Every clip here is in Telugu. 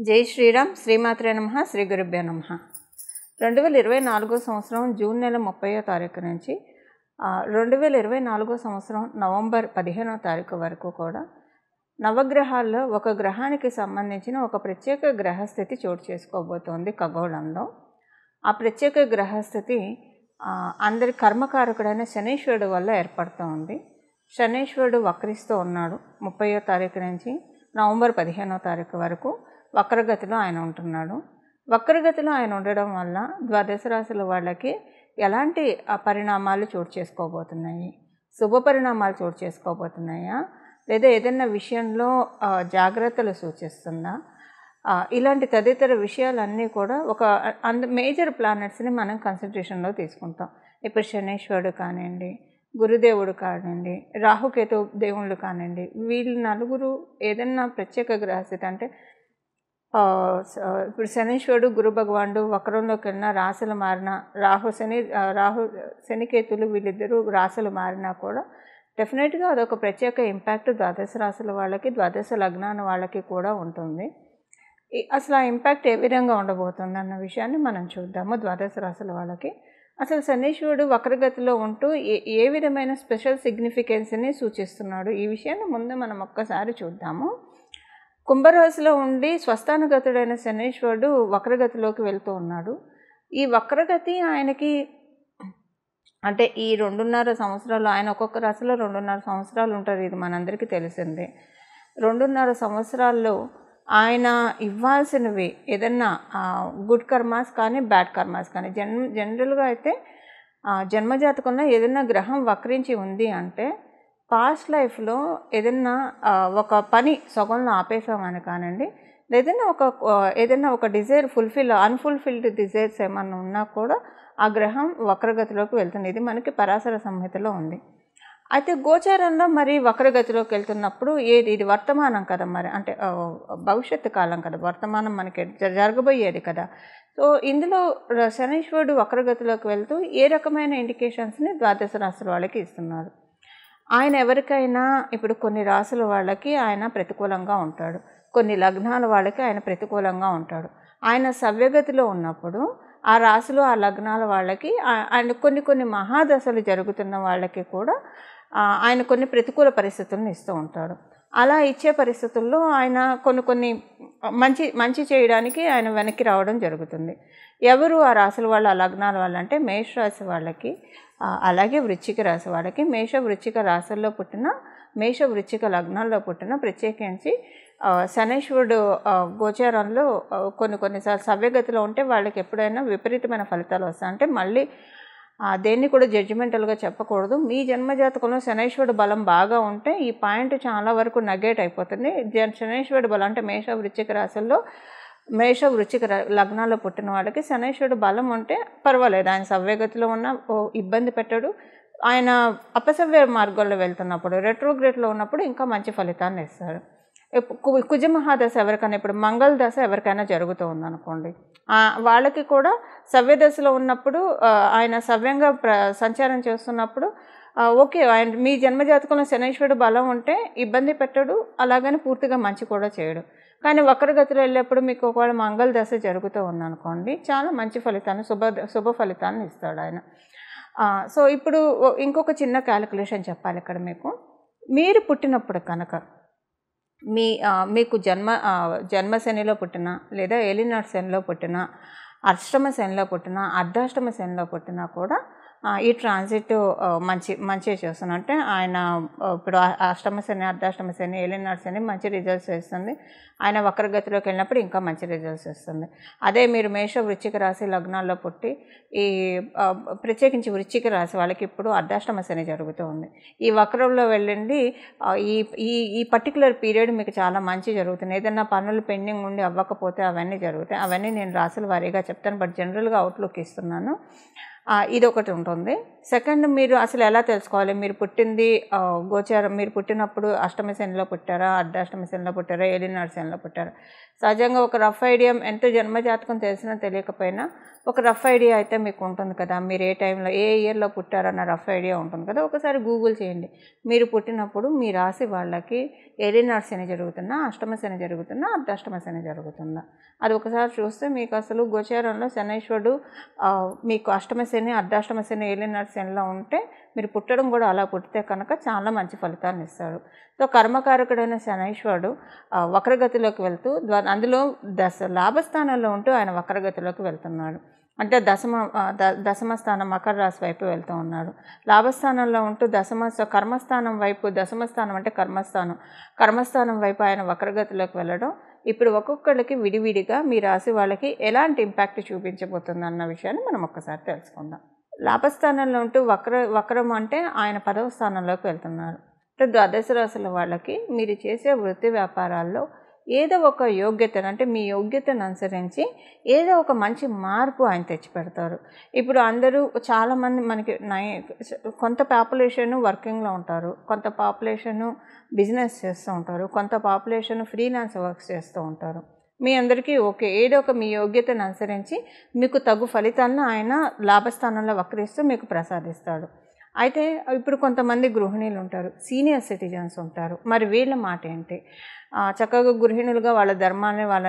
జై శ్రీరామ్. శ్రీమాత్రే నమః. శ్రీ గురుభ్యో నమః. 2024 సంవత్సరం జూన్ నెల 30వ తారీఖు నుంచి 2024 సంవత్సరం నవంబర్ 15వ తారీఖు వరకు కూడా నవగ్రహాల్లో ఒక గ్రహానికి సంబంధించిన ఒక ప్రత్యేక గ్రహస్థితి చోటు చేసుకోబోతోంది ఖగోళంలో. ఆ ప్రత్యేక గ్రహస్థితి అందరి కర్మకారకుడైన శనీశ్వరుడు వల్ల ఏర్పడుతూ ఉంది. శనీశ్వరుడు వక్రిస్తూ ఉన్నాడు. 30వ తారీఖు నుంచి నవంబర్ 15వ తారీఖు వరకు వక్రగతిలో ఆయన ఉంటున్నాడు. వక్రగతిలో ఆయన ఉండడం వల్ల ద్వాదశ రాశుల వాళ్ళకి ఎలాంటి పరిణామాలు చోటు చేసుకోబోతున్నాయి? శుభ పరిణామాలు చోటు చేసుకోబోతున్నాయా, లేదా ఏదైనా విషయంలో జాగ్రత్తలు సూచిస్తుందా? ఇలాంటి తదితర విషయాలన్నీ కూడా ఒక మేజర్ ప్లానెట్స్ని మనం కన్సిడరేషన్లో తీసుకుంటాం. ఇప్పుడు శనీశ్వరుడు కానివ్వండి, గురుదేవుడు కానివ్వండి, రాహుకేతు దేవుళ్ళు కానివ్వండి, వీళ్ళు నలుగురు ఏదన్నా ప్రత్యేక గ్రహస్థితి అంటే ఇప్పుడు శనీశ్వరుడు గురు భగవానుడు వక్రంలోకి వెళ్ళిన రాశులు మారిన రాహు శనికేతులు వీళ్ళిద్దరూ రాశులు మారినా కూడా డెఫినెట్గా అదొక ప్రత్యేక ఇంపాక్ట్ ద్వాదశ రాశుల వాళ్ళకి, ద్వాదశ లగ్నాల వాళ్ళకి కూడా ఉంటుంది. అసలు ఆ ఇంపాక్ట్ ఏ విధంగా ఉండబోతుంది అన్న విషయాన్ని మనం చూద్దాము. ద్వాదశ రాశుల వాళ్ళకి అసలు శనీశ్వరుడు వక్రగతిలో ఉంటూ ఏ విధమైన స్పెషల్ సిగ్నిఫికెన్స్ని సూచిస్తున్నాడు, ఈ విషయాన్ని ముందు మనం ఒక్కసారి చూద్దాము. కుంభరాశిలో ఉండి స్వస్థానగతుడైన శనీశ్వరుడు వక్రగతిలోకి వెళ్తూ ఉన్నాడు. ఈ వక్రగతి ఆయనకి అంటే ఈ 2.5 సంవత్సరాలు, ఆయన ఒక్కొక్క రాశిలో 2.5 సంవత్సరాలు ఉంటారు, ఇది మనందరికీ తెలిసిందే. 2.5 సంవత్సరాల్లో ఆయన ఇవ్వాల్సినవి ఏదన్నా గుడ్ కర్మాస్ కానీ బ్యాడ్ కర్మాస్ కానీ జనరల్గా అయితే జన్మజాతకంలో ఏదైనా గ్రహం వక్రించి ఉంది అంటే పాస్ట్ లైఫ్లో ఏదైనా ఒక పని సగంలో ఆపేసామని కానివ్వండి, ఏదైనా ఒక డిజైర్ అన్ఫుల్ఫిల్డ్ డిజైర్స్ ఏమన్నా ఉన్నా కూడా ఆ గ్రహం వక్రగతిలోకి వెళ్తుంది. ఇది మనకి పరాశర సంహితలో ఉంది. అయితే గోచారంలో మరి వక్రగతిలోకి వెళ్తున్నప్పుడు ఇది వర్తమానం కదా, మరి అంటే భవిష్యత్తు కాలం కదా, వర్తమానం మనకి జరగబోయేది కదా. సో ఇందులో శనీశ్వరుడు వక్రగతిలోకి వెళ్తూ ఏ రకమైన ఇండికేషన్స్ని ద్వాదశ రాశుల వాళ్ళకి ఇస్తున్నారు? ఆయన ఎవరికైనా ఇప్పుడు కొన్ని రాశుల వాళ్ళకి ఆయన ప్రతికూలంగా ఉంటాడు, కొన్ని లగ్నాల వాళ్ళకి ఆయన ప్రతికూలంగా ఉంటాడు. ఆయన సవ్యగతిలో ఉన్నప్పుడు ఆ రాశులు ఆ లగ్నాల వాళ్ళకి ఆయన కొన్ని మహాదశలు జరుగుతున్న వాళ్ళకి కూడా ఆయన కొన్ని ప్రతికూల పరిస్థితులను ఇస్తూ ఉంటాడు. అలా ఇచ్చే పరిస్థితుల్లో ఆయన కొన్ని మంచి చేయడానికి ఆయన వెనక్కి రావడం జరుగుతుంది. ఎవరు ఆ రాశుల వాళ్ళు, ఆ లగ్నాల వాళ్ళు అంటే మేషరాశి వాళ్ళకి, అలాగే వృశ్చిక రాశి వాళ్ళకి. వృశ్చిక రాశుల్లో పుట్టిన, వృశ్చిక లగ్నాల్లో పుట్టిన, ప్రత్యేకించి శనీశ్వరుడు గోచారంలో కొన్నిసార్లు సవ్యగతిలో ఉంటే వాళ్ళకి ఎప్పుడైనా విపరీతమైన ఫలితాలు వస్తాయి. అంటే మళ్ళీ దేన్ని కూడా జడ్జిమెంటల్గా చెప్పకూడదు. మీ జన్మజాతకంలో శనీశ్వరుడు బలం బాగా ఉంటే ఈ పాయింట్ చాలా వరకు నెగేట్ అయిపోతుంది. శనీశ్వరుడు బలం అంటే వృశ్చిక రాశుల్లో వృశ్చిక లగ్నాల్లో పుట్టిన వాళ్ళకి శనీశ్వరుడు బలం ఉంటే పర్వాలేదు, ఆయన సవ్యగతిలో ఉన్న ఇబ్బంది పెట్టడు. ఆయన అపసవ్య మార్గంలో వెళ్తున్నప్పుడు, రెట్రోగ్రేడ్లో ఉన్నప్పుడు ఇంకా మంచి ఫలితాన్ని ఇస్తాడు. కుజమహాదశ ఎవరికైనా, ఇప్పుడు మంగళ దశ ఎవరికైనా జరుగుతూ ఉందనుకోండి, వాళ్ళకి కూడా సవ్యదశలో ఉన్నప్పుడు ఆయన సవ్యంగా సంచారం చేస్తున్నప్పుడు ఓకే, ఆయన మీ జన్మజాతకంలో శనీశ్వరుడు బలం ఉంటే ఇబ్బంది పెట్టడు, అలాగని పూర్తిగా మంచి కూడా చేయడు. కానీ వక్రగతిలో వెళ్ళేప్పుడు మీకు ఒకవేళ మంగళ దశ జరుగుతూ ఉందనుకోండి, చాలా మంచి ఫలితాన్ని, శుభ ఫలితాన్ని ఇస్తాడు ఆయన. సో ఇప్పుడు ఇంకొక చిన్న క్యాలిక్యులేషన్ చెప్పాలి ఇక్కడ మీకు. మీరు పుట్టినప్పుడు కనుక మీకు జన్మ శనిలో పుట్టినా, లేదా ఏలినాటి శనిలో పుట్టినా, అష్టమ శనిలో పుట్టినా, అర్ధాష్టమ శనిలో పుట్టినా కూడా ఈ ట్రాన్సిట్ మంచిగా చేస్తున్నాడు. అంటే ఆయన ఇప్పుడు అష్టమ శని, అర్ధాష్టమ శని, ఏలినాటి శని మంచి రిజల్ట్స్ ఇస్తుంది. ఆయన వక్రగతిలోకి వెళ్ళినప్పుడు ఇంకా మంచి రిజల్ట్స్ ఇస్తుంది. అదే మీరు వృశ్చిక రాశి లగ్నాల్లో పుట్టి ప్రత్యేకించి వృశ్చిక రాశి వాళ్ళకి ఇప్పుడు అర్ధాష్టమ శని జరుగుతూ ఉంది. ఈ వక్రంలో వెళ్ళండి, ఈ పర్టికులర్ పీరియడ్ మీకు చాలా మంచి జరుగుతుంది. ఏదైనా పనులు పెండింగ్ ఉండి అవ్వకపోతే అవన్నీ జరుగుతాయి. అవన్నీ నేను రాశుల వారీగా చెప్తాను, బట్ జనరల్గా అవుట్లుక్ ఇస్తున్నాను. ఇదొకటి ఉంటుంది. సెకండ్, మీరు అసలు ఎలా తెలుసుకోవాలి మీరు పుట్టింది గోచారం, మీరు పుట్టినప్పుడు అష్టమ శనిలో పుట్టారా, అర్ధాష్టమ శనిలో పుట్టారా, ఏలినాటి శనిలో పుట్టారా? సహజంగా ఒక రఫ్ ఐడియా, ఎంత జన్మజాతకం తెలిసినా తెలియకపోయినా ఒక రఫ్ ఐడియా అయితే మీకు ఉంటుంది కదా. మీరు ఏ టైంలో ఏ ఇయర్లో పుట్టారన్న రఫ్ ఐడియా ఉంటుంది కదా. ఒకసారి గూగుల్ చేయండి. మీరు పుట్టినప్పుడు మీ రాశి వాళ్ళకి ఏలినాటి శని జరుగుతున్నా, అష్టమ శని జరుగుతున్నా, అర్ధాష్టమ శని జరుగుతుందా, అది ఒకసారి చూస్తే మీకు అసలు గోచారంలో శనైశ్వరుడు మీకు అష్టమ శని, అర్ధాష్టమ శని, ఏలినాటి శనిలో ఉంటే మీరు పుట్టడం కూడా అలా పుట్టితే కనుక చాలా మంచి ఫలితాన్ని ఇస్తాడు. సో కర్మకారకుడైన శనైశ్వరుడు వక్రగతిలోకి వెళ్తూ అందులో లాభస్థానంలో ఉంటూ ఆయన వక్రగతిలోకి వెళ్తున్నాడు. అంటే దశమ స్థానం మకర రాశి వైపు వెళ్తూ ఉన్నాడు. లాభస్థానంలో ఉంటూ కర్మస్థానం వైపు, దశమ స్థానం అంటే కర్మస్థానం వైపు ఆయన వక్రగతిలోకి వెళ్ళడం ఇప్పుడు ఒక్కొక్కళ్ళకి విడివిడిగా మీ రాశి వాళ్ళకి ఎలాంటి ఇంపాక్ట్ చూపించబోతుంది అన్న విషయాన్ని మనం ఒక్కసారి తెలుసుకుందాం. లాభస్థానంలో ఉంటూ వక్రం అంటే ఆయన 10వ స్థానంలోకి వెళ్తున్నారు. అంటే ద్వాదశ రాశుల వాళ్ళకి మీరు చేసే వృత్తి వ్యాపారాల్లో ఏదో ఒక యోగ్యతను, అంటే మీ యోగ్యతను అనుసరించి ఏదో ఒక మంచి మార్పు ఆయన తెచ్చిపెడతారు. ఇప్పుడు అందరూ చాలామంది మనకి కొంత పాపులేషను వర్కింగ్లో ఉంటారు, కొంత పాపులేషను బిజినెస్ చేస్తూ ఉంటారు, కొంత పాపులేషన్ ఫ్రీలాన్స్ వర్క్స్ చేస్తూ ఉంటారు. మీ అందరికీ ఓకే, ఏదో ఒక మీ యోగ్యతను అనుసరించి మీకు తగు ఫలితాలను ఆయన లాభస్థానంలో వక్రిస్తూ మీకు ప్రసాదిస్తాడు. అయితే ఇప్పుడు కొంతమంది గృహిణీలు ఉంటారు, సీనియర్ సిటిజన్స్ ఉంటారు. మరి వీళ్ళ మాట ఏంటి? చక్కగా గృహిణులుగా వాళ్ళ ధర్మాన్ని, వాళ్ళ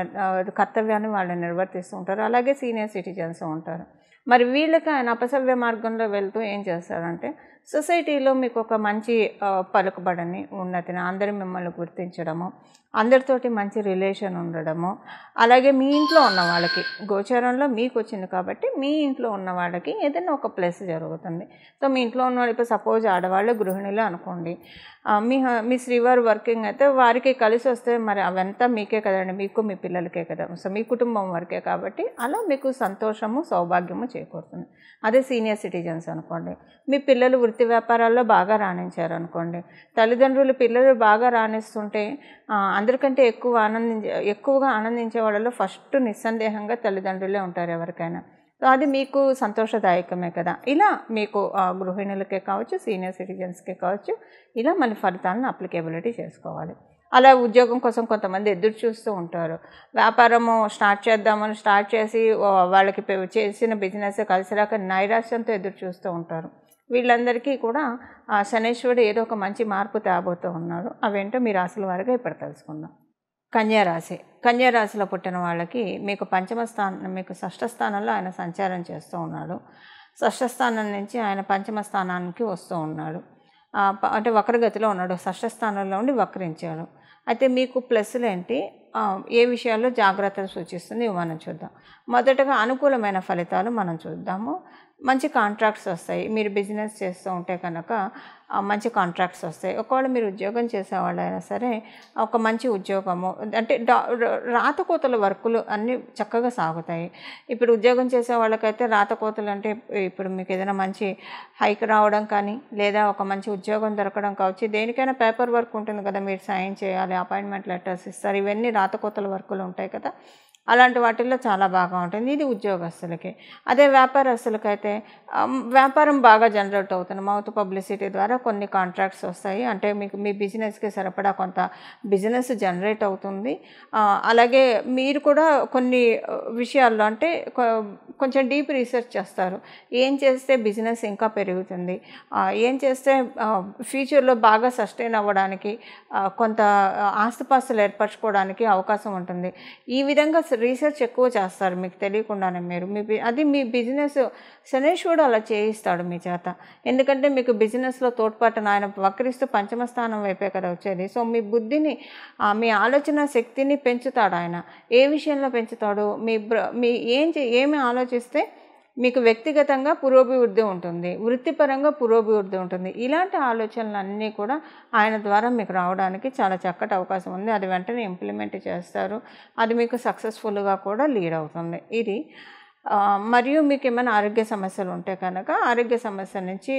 కర్తవ్యాన్ని వాళ్ళు నిర్వర్తిస్తూ ఉంటారు. అలాగే సీనియర్ సిటిజన్స్ ఉంటారు. మరి వీళ్ళకి ఆయన అపసవ్య మార్గంలో వెళ్తూ ఏం చేస్తారంటే, సొసైటీలో మీకు ఒక మంచి పలుకుబడిని, ఉన్నతిని, అందరూ మిమ్మల్ని గుర్తించడము, అందరితోటి మంచి రిలేషన్ ఉండడము, అలాగే మీ ఇంట్లో ఉన్న వాళ్ళకి, గోచారంలో మీకు వచ్చింది కాబట్టి మీ ఇంట్లో ఉన్న వాళ్ళకి ఏదైనా ఒక ప్లస్ జరుగుతుంది. సో మీ ఇంట్లో ఉన్న వాళ్ళు, ఇప్పుడు సపోజ్ ఆడవాళ్ళు గృహిణులు అనుకోండి, మీ శ్రీవారు వర్కింగ్ అయితే వారికి కలిసి వస్తే మరి అవంతా మీకే కదండి, మీకు మీ పిల్లలకే కదా, సో మీ కుటుంబం వరకే కాబట్టి అలా మీకు సంతోషము, సౌభాగ్యము చేకూరుతుంది. అదే సీనియర్ సిటిజన్స్ అనుకోండి, మీ పిల్లలు వృత్తి వ్యాపారాల్లో బాగా రాణించారు అనుకోండి, తల్లిదండ్రులు పిల్లలు బాగా రాణిస్తుంటే అందరికంటే ఎక్కువగా ఆనందించే వాళ్ళలో ఫస్ట్ నిస్సందేహంగా తల్లిదండ్రులే ఉంటారు ఎవరికైనా. సో అది మీకు సంతోషదాయకమే కదా. ఇలా మీకు గృహిణులకే కావచ్చు, సీనియర్ సిటిజన్స్కే కావచ్చు, ఇలా మన ఫలితాలను అప్లికేబిలిటీ చేసుకోవాలి. అలా ఉద్యోగం కోసం కొంతమంది ఎదురు చూస్తూ ఉంటారు. వ్యాపారము స్టార్ట్ చేసి వాళ్ళకి చేసిన బిజినెస్ కలిసి రాక నైరాశ్యంతో ఎదురు చూస్తూ ఉంటారు. వీళ్ళందరికీ కూడా శనైశ్వరుడు ఏదో ఒక మంచి మార్పు తేబోతూ ఉన్నారు. అవేంటో మీ రాశుల వారిగా ఇప్పుడు తెలుసుకుందాం. కన్యారాశిలో పుట్టిన వాళ్ళకి మీకు మీకు షష్ఠ స్థానంలో ఆయన సంచారం చేస్తూ ఉన్నాడు. షష్ఠ స్థానం నుంచి ఆయన పంచమ స్థానానికి వస్తూ ఉన్నాడు. అంటే వక్రగతిలో ఉన్నాడు, షష్ఠ స్థానంలో ఉండి వక్రించాడు. అయితే మీకు ప్లస్లు ఏంటి, ఏ విషయాల్లో జాగ్రత్తలు సూచిస్తుంది మనం చూద్దాం. మొదటగా అనుకూలమైన ఫలితాలు మనం చూద్దాము. మంచి కాంట్రాక్ట్స్ వస్తాయి. మీరు బిజినెస్ చేస్తూ ఉంటే కనుక మంచి కాంట్రాక్ట్స్ వస్తాయి. ఒకవేళ మీరు ఉద్యోగం చేసేవాళ్ళైనా సరే ఒక మంచి ఉద్యోగము, అంటే రాతకోతల వర్కులు అన్నీ చక్కగా సాగుతాయి. ఇప్పుడు ఉద్యోగం చేసే వాళ్ళకైతే రాతకోతలు అంటే ఇప్పుడు మీకు ఏదైనా మంచి హైక్ రావడం కానీ, లేదా ఒక మంచి ఉద్యోగం దొరకడం కావచ్చు, దేనికైనా పేపర్ వర్క్ ఉంటుంది కదా, మీరు సైన్ చేయాలి, అపాయింట్మెంట్ లెటర్స్ ఇస్తారు, ఇవన్నీ రాతకోతల వర్కులు ఉంటాయి కదా, అలాంటి వాటిల్లో చాలా బాగా ఉంటుంది. ఇది ఉద్యోగస్తులకి. అదే వ్యాపారస్తులకైతే వ్యాపారం బాగా జనరేట్ అవుతుంది. మౌత్ పబ్లిసిటీ ద్వారా కొన్ని కాంట్రాక్ట్స్ వస్తాయి. అంటే మీకు మీ బిజినెస్కి సరిపడా కొంత బిజినెస్ జనరేట్ అవుతుంది. అలాగే మీరు కూడా కొన్ని విషయాల్లో అంటే కొంచెం డీప్ రీసెర్చ్ చేస్తారు. ఏం చేస్తే బిజినెస్ ఇంకా పెరుగుతుంది, ఏం చేస్తే ఫ్యూచర్లో బాగా సస్టైన్ అవ్వడానికి, కొంత ఆస్తిపాస్తులు ఏర్పరచుకోవడానికి అవకాశం ఉంటుంది. ఈ విధంగా రీసెర్చ్ ఎక్కువ చేస్తారు మీకు తెలియకుండానే. మీరు మీ బిజినెస్ శనైశ్వరుడు అలా చేయిస్తాడు మీ చేత. ఎందుకంటే మీకు బిజినెస్లో తోడ్పాటును ఆయన వక్రిస్తూ పంచమ స్థానం వైపే కదా వచ్చేది. సో మీ బుద్ధిని, మీ ఆలోచన శక్తిని పెంచుతాడు ఆయన. ఏ విషయంలో పెంచుతాడు, ఏమి ఆలోచిస్తే మీకు వ్యక్తిగతంగా పురోభివృద్ధి ఉంటుంది, వృత్తిపరంగా పురోభివృద్ధి ఉంటుంది. ఇలాంటి ఆలోచనలన్నీ కూడా ఆయన ద్వారా మీకు రావడానికి చాలా చక్కటి అవకాశం ఉంది. అది వెంటనే ఇంప్లిమెంట్ చేస్తారు. అది మీకు సక్సెస్ఫుల్గా కూడా లీడ్ అవుతుంది. ఇది మరియు మీకు ఏమైనా ఆరోగ్య సమస్యలు ఉంటే కనుక ఆరోగ్య సమస్య నుంచి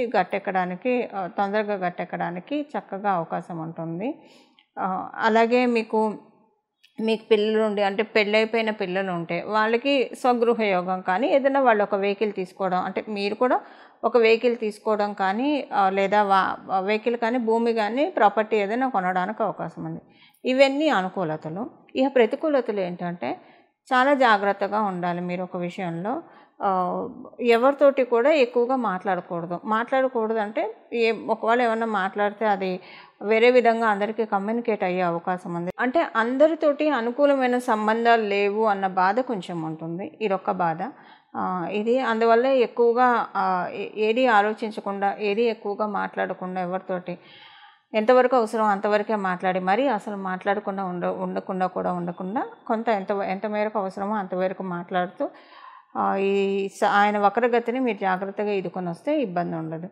తొందరగా గట్టెక్కడానికి చక్కగా అవకాశం ఉంటుంది. అలాగే మీకు మీకు పిల్లలు ఉండి అంటే పెళ్ళైపోయిన పిల్లలు ఉంటే వాళ్ళకి స్వగృహ యోగం కానీ ఏదైనా వాళ్ళు ఒక వెహికల్ తీసుకోవడం అంటే మీరు కూడా ఒక వెహికల్ తీసుకోవడం కానీ లేదా వెహికల్ కానీ భూమి కానీ ప్రాపర్టీ ఏదైనా కొనడానికి అవకాశం ఉంది. ఇవన్నీ అనుకూలతలు. ఇక ప్రతికూలతలు ఏంటంటే చాలా జాగ్రత్తగా ఉండాలి మీరు ఒక విషయంలో. ఎవరితోటి కూడా ఎక్కువగా మాట్లాడకూడదు అంటే ఒకవేళ ఏమన్నా మాట్లాడితే అది వేరే విధంగా అందరికీ కమ్యూనికేట్ అయ్యే అవకాశం ఉంది. అంటే అందరితోటి అనుకూలమైన సంబంధాలు లేవు అన్న బాధ కొంచెం ఉంటుంది. ఇదొక్క బాధ. ఇది అందువల్ల ఎక్కువగా ఏది ఆలోచించకుండా ఏది ఎక్కువగా మాట్లాడకుండా ఎవరితోటి ఎంతవరకు అవసరం అంతవరకే మాట్లాడి మరీ అసలు మాట్లాడకుండా ఉండకుండా కొంత ఎంత మేరకు అవసరమో అంతవరకు మాట్లాడుతూ ఈ ఆయన వక్రగతిని మీరు జాగ్రత్తగా ఈదుకొని వస్తే ఇబ్బంది ఉండదు.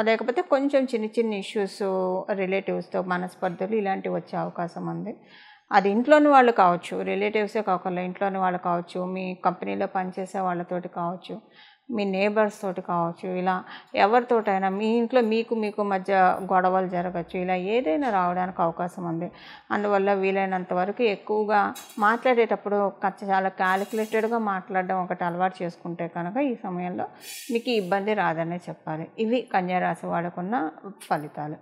లేకపోతే కొంచెం చిన్న ఇష్యూస్ రిలేటివ్స్తో మనస్పర్ధలు ఇలాంటివి వచ్చే అవకాశం ఉంది. అది ఇంట్లోని వాళ్ళు కావచ్చు, రిలేటివ్సే కాకుండా ఇంట్లోని వాళ్ళు కావచ్చు, మీ కంపెనీలో పనిచేసే వాళ్ళతోటి కావచ్చు, మీ నేబర్స్ తోటి కావచ్చు, ఇలా ఎవరితోటైనా మీ ఇంట్లో మీకు మధ్య గొడవలు జరగచ్చు. ఇలా ఏదైనా రావడానికి అవకాశం ఉంది. అందువల్ల వీలైనంత వరకు ఎక్కువగా మాట్లాడేటప్పుడు చాలా క్యాలిక్యులేటెడ్గా మాట్లాడడం ఒకటి అలవాటు చేసుకుంటే కనుక ఈ సమయంలో మీకు ఇబ్బంది రాదనే చెప్పాలి. ఇవి కన్యా రాశి వాళ్ళకున్న ఫలితాలు.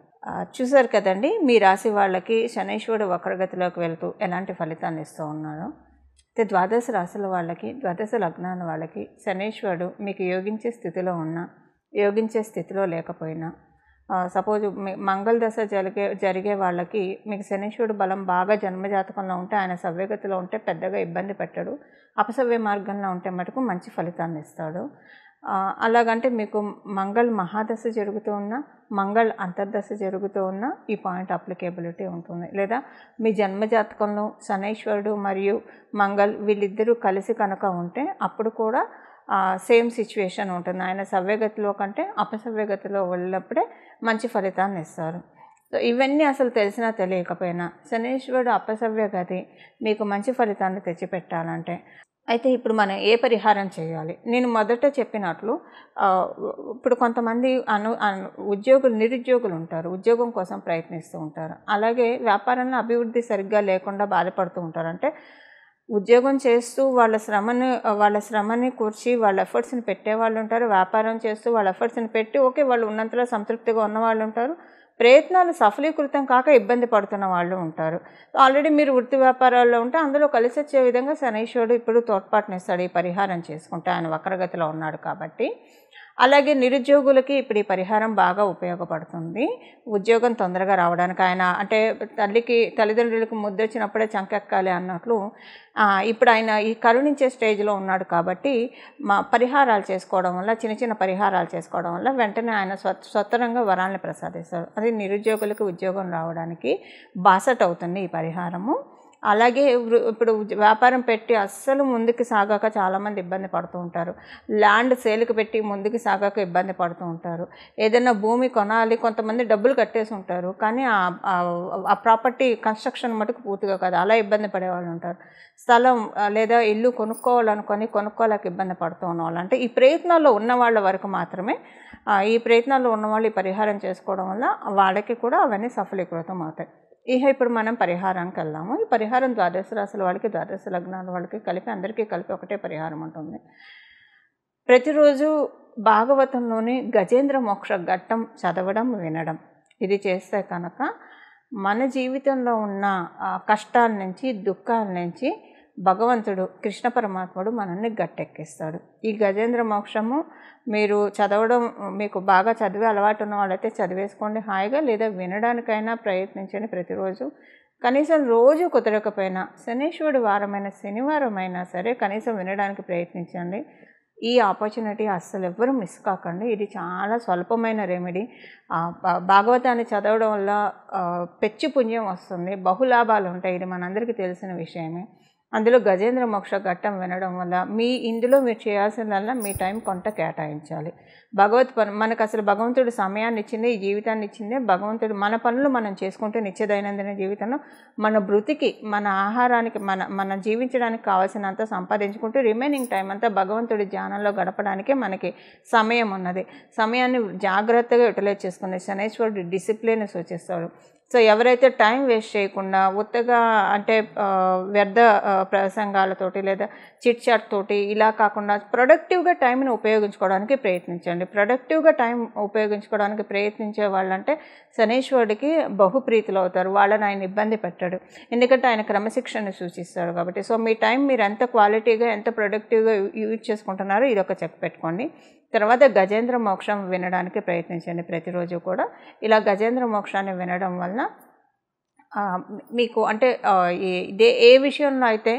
చూసారు కదండి, మీ రాశి వాళ్ళకి శనైశ్వరుడు వక్రగతిలోకి వెళ్తూ ఎలాంటి ఫలితాన్ని ఇస్తూ ఉన్నారో. అయితే ద్వాదశ రాశుల వాళ్ళకి, ద్వాదశ లగ్నాల వాళ్ళకి శనైశ్వరుడు మీకు యోగించే స్థితిలో ఉన్నా, యోగించే స్థితిలో లేకపోయినా, సపోజ్ మంగళ దశ జరిగే వాళ్ళకి మీకు శనైశ్వరుడు బలం బాగా జన్మజాతకంలో ఉంటే, ఆయన సవ్యగతిలో ఉంటే పెద్దగా ఇబ్బంది పెట్టడు. అపసవ్య మార్గంలో ఉంటే మటుకు మంచి ఫలితాన్ని ఇస్తాడు. అలాగంటే మీకు మంగళ మహాదశ జరుగుతూ ఉన్నా, మంగళ అంతర్దశ జరుగుతూ ఉన్నా ఈ పాయింట్ అప్లికేబిలిటీ ఉంటుంది. లేదా మీ జన్మజాతకంలో శనైశ్వరుడు మరియు మంగళ వీళ్ళిద్దరూ కలిసి కనుక ఉంటే అప్పుడు కూడా సేమ్ సిచ్యువేషన్ ఉంటుంది. ఆయన సవ్యగతిలో కంటే అపసవ్యగతిలో వెళ్ళినప్పుడే మంచి ఫలితాన్ని ఇస్తారు. సో ఇవన్నీ అసలు తెలిసినా తెలియకపోయినా శనైశ్వరుడు అపసవ్యగతి మీకు మంచి ఫలితాన్ని తెచ్చిపెట్టాలంటే అయితే ఇప్పుడు మనం ఏ పరిహారం చేయాలి? నేను మొదట చెప్పినట్లు ఇప్పుడు కొంతమంది నిరుద్యోగులు ఉంటారు, ఉద్యోగం కోసం ప్రయత్నిస్తూ ఉంటారు. అలాగే వ్యాపారంలో అభివృద్ధి సరిగ్గా లేకుండా బాధపడుతూ ఉంటారు. అంటే ఉద్యోగం చేస్తూ వాళ్ళ శ్రమని కూర్చి వాళ్ళ ఎఫర్ట్స్ని పెట్టేవాళ్ళు ఉంటారు. వ్యాపారం చేస్తూ వాళ్ళ ఎఫర్ట్స్ని పెట్టి ఓకే వాళ్ళు ఉన్నంతలో సంతృప్తిగా ఉన్నవాళ్ళు ఉంటారు. ప్రయత్నాలు సఫలీకృతం కాక ఇబ్బంది పడుతున్న వాళ్ళు ఉంటారు. ఆల్రెడీ మీరు వృత్తి వ్యాపారాల్లో ఉంటే అందులో కలిసి వచ్చే విధంగా శనైశ్వరుడు ఇప్పుడు తోడ్పాటునిస్తాడు ఈ పరిహారం చేసుకుంటే, ఆయన వక్రగతిలో ఉన్నాడు కాబట్టి. అలాగే నిరుద్యోగులకి ఇప్పుడు ఈ పరిహారం బాగా ఉపయోగపడుతుంది. ఉద్యోగం తొందరగా రావడానికి ఆయన అంటే తల్లిదండ్రులకు ముద్దొచ్చినప్పుడే చంకెక్కాలి అన్నట్లు ఇప్పుడు ఆయన ఈ కరుణించే స్టేజ్లో ఉన్నాడు కాబట్టి పరిహారాలు చేసుకోవడం వల్ల చిన్న పరిహారాలు చేసుకోవడం వల్ల వెంటనే ఆయన స్వతరంగా వరాలను ప్రసాదిస్తాడు. అది నిరుద్యోగులకు ఉద్యోగం రావడానికి బాసట అవుతుంది ఈ పరిహారము. అలాగే ఇప్పుడు వ్యాపారం పెట్టి అస్సలు ముందుకు సాగాక చాలామంది ఇబ్బంది పడుతూ ఉంటారు. ల్యాండ్ సేల్కి పెట్టి ముందుకు సాగాక ఇబ్బంది పడుతూ ఉంటారు. ఏదైనా భూమి కొనాలి, కొంతమంది డబ్బులు కట్టేసి ఉంటారు కానీ ఆ ప్రాపర్టీ కన్స్ట్రక్షన్ మటుకు పూర్తిగా కాదు, అలా ఇబ్బంది పడేవాళ్ళు ఉంటారు. స్థలం లేదా ఇల్లు కొనుక్కోలేక ఇబ్బంది పడుతూ ఉన్నవాళ్ళు, అంటే ఈ ప్రయత్నాల్లో ఉన్న వాళ్ళ వరకు మాత్రమే ఈ ప్రయత్నాల్లో ఉన్నవాళ్ళు ఈ పరిహారం చేసుకోవడం వల్ల వాళ్ళకి కూడా అవన్నీ సఫలీకృతం అవుతాయి. ఇప్పుడు మనం పరిహారానికి వెళ్దాము. ఈ పరిహారం ద్వాదశ రాశుల వాళ్ళకి, ద్వాదశ లగ్నాల వాళ్ళకి అందరికీ కలిపి ఒకటే పరిహారం ఉంటుంది. ప్రతిరోజు భాగవతంలోని గజేంద్ర మోక్ష ఘట్టం చదవడం, వినడం ఇది చేస్తే కనుక మన జీవితంలో ఉన్న కష్టాల నుంచి, దుఃఖాల నుంచి భగవంతుడు కృష్ణ పరమాత్ముడు మనల్ని గట్టెక్కిస్తాడు. ఈ గజేంద్ర మోక్షము మీరు చదవడం, మీకు బాగా చదివే అలవాటు ఉన్న వాళ్ళైతే చదివేసుకోండి హాయిగా, లేదా వినడానికైనా ప్రయత్నించండి ప్రతిరోజు. కనీసం రోజు కుదరకపోయినా శనీశ్వరుడు వారమైన శనివారం అయినా సరే కనీసం వినడానికి ప్రయత్నించండి. ఈ ఆపర్చునిటీ అస్సలు ఎవ్వరూ మిస్ కాకండి. ఇది చాలా స్వల్పమైన రెమెడీ. భాగవతాన్ని చదవడం వల్ల పెచ్చు పుణ్యం వస్తుంది, బహులాభాలు ఉంటాయి, ఇది మనందరికీ తెలిసిన విషయమే. అందులో గజేంద్ర మోక్ష ఘట్టం వినడం వల్ల ఇందులో మీరు చేయాల్సిందల్లా మీ టైం కొంత కేటాయించాలి. మనకు అసలు భగవంతుడు సమయాన్ని ఇచ్చింది, ఈ జీవితాన్ని ఇచ్చిందే భగవంతుడు. మన పనులు మనం చేసుకుంటూ నిత్య దైనందిన జీవితంలో మన బ్రతికి, మన ఆహారానికి, మన జీవించడానికి కావాల్సినంత సంపాదించుకుంటూ రిమైనింగ్ టైం అంతా భగవంతుడి ధ్యానంలో గడపడానికే మనకి సమయం ఉన్నది. సమయాన్ని జాగ్రత్తగా యూటిలైజ్ చేసుకునే శనైశ్వరుడు డిసిప్లిన్ సూచిస్తాడు. సో ఎవరైతే టైం వేస్ట్ చేయకుండా ఉత్తగా అంటే వ్యర్థ ప్రసంగాలతోటి లేదా చిట్ చాట్ తోటి ఇలా కాకుండా ప్రొడక్టివ్గా టైంని ఉపయోగించుకోవడానికి ప్రయత్నించండి. ప్రొడక్టివ్గా టైం ఉపయోగించుకోవడానికి ప్రయత్నించే వాళ్ళంటే శనీశ్వరుడికి బహుప్రీతులు అవుతారు. వాళ్ళని ఆయన ఇబ్బంది పెట్టాడు, ఎందుకంటే ఆయన క్రమశిక్షణని సూచిస్తాడు కాబట్టి. సో మీ టైం మీరు ఎంత క్వాలిటీగా, ఎంత ప్రొడక్టివ్గా యూజ్ చేసుకుంటున్నారో ఇది ఒక చెక్ పెట్టుకోండి. తర్వాత గజేంద్ర మోక్షం వినడానికి ప్రయత్నించండి ప్రతిరోజు కూడా. ఇలా గజేంద్ర మోక్షాన్ని వినడం వలన మీకు అంటే ఏ విషయంలో అయితే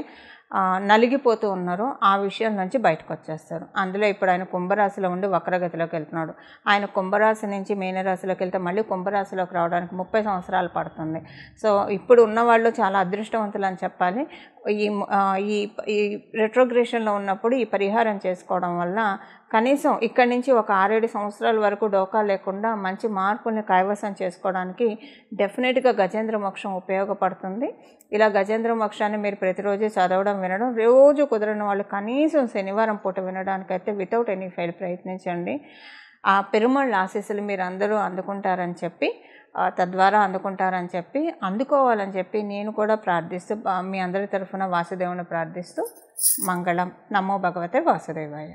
నలిగిపోతూ ఉన్నారో ఆ విషయం నుంచి బయటకు వచ్చేస్తారు. అందులో ఇప్పుడు ఆయన కుంభరాశిలో ఉండి వక్రగతిలోకి వెళ్తున్నాడు. ఆయన కుంభరాశి నుంచి మీనరాశిలోకి వెళ్తే మళ్ళీ కుంభరాశిలోకి రావడానికి 30 సంవత్సరాలు పడుతుంది. సో ఇప్పుడు ఉన్నవాళ్ళు చాలా అదృష్టవంతులు అని చెప్పాలి. ఈ రెట్రోగ్రేషన్లో ఉన్నప్పుడు ఈ పరిహారం చేసుకోవడం వల్ల కనీసం ఇక్కడి నుంచి ఒక 6-7 సంవత్సరాల వరకు డోకా లేకుండా మంచి మార్పుల్ని కైవసం చేసుకోవడానికి డెఫినెట్గా గజేంద్ర మోక్షం ఉపయోగపడుతుంది. ఇలా గజేంద్ర మోక్షాన్ని మీరు ప్రతిరోజు చదవడం, వినడం, రోజు కుదరని వాళ్ళు కనీసం శనివారం పూట వినడానికైతే వితౌట్ ఎనీ ఫెయిల్ ప్రయత్నించండి. ఆ పెరుమాళ్ళ ఆశీస్సులు మీరు అందరూ అందుకుంటారని చెప్పి, తద్వారా అందుకుంటారని చెప్పి, అందుకోవాలని చెప్పి నేను కూడా ప్రార్థిస్తూ, మీ అందరి తరఫున వాసుదేవుని ప్రార్థిస్తూ మంగళం. నమో భగవతే వాసుదేవాయ.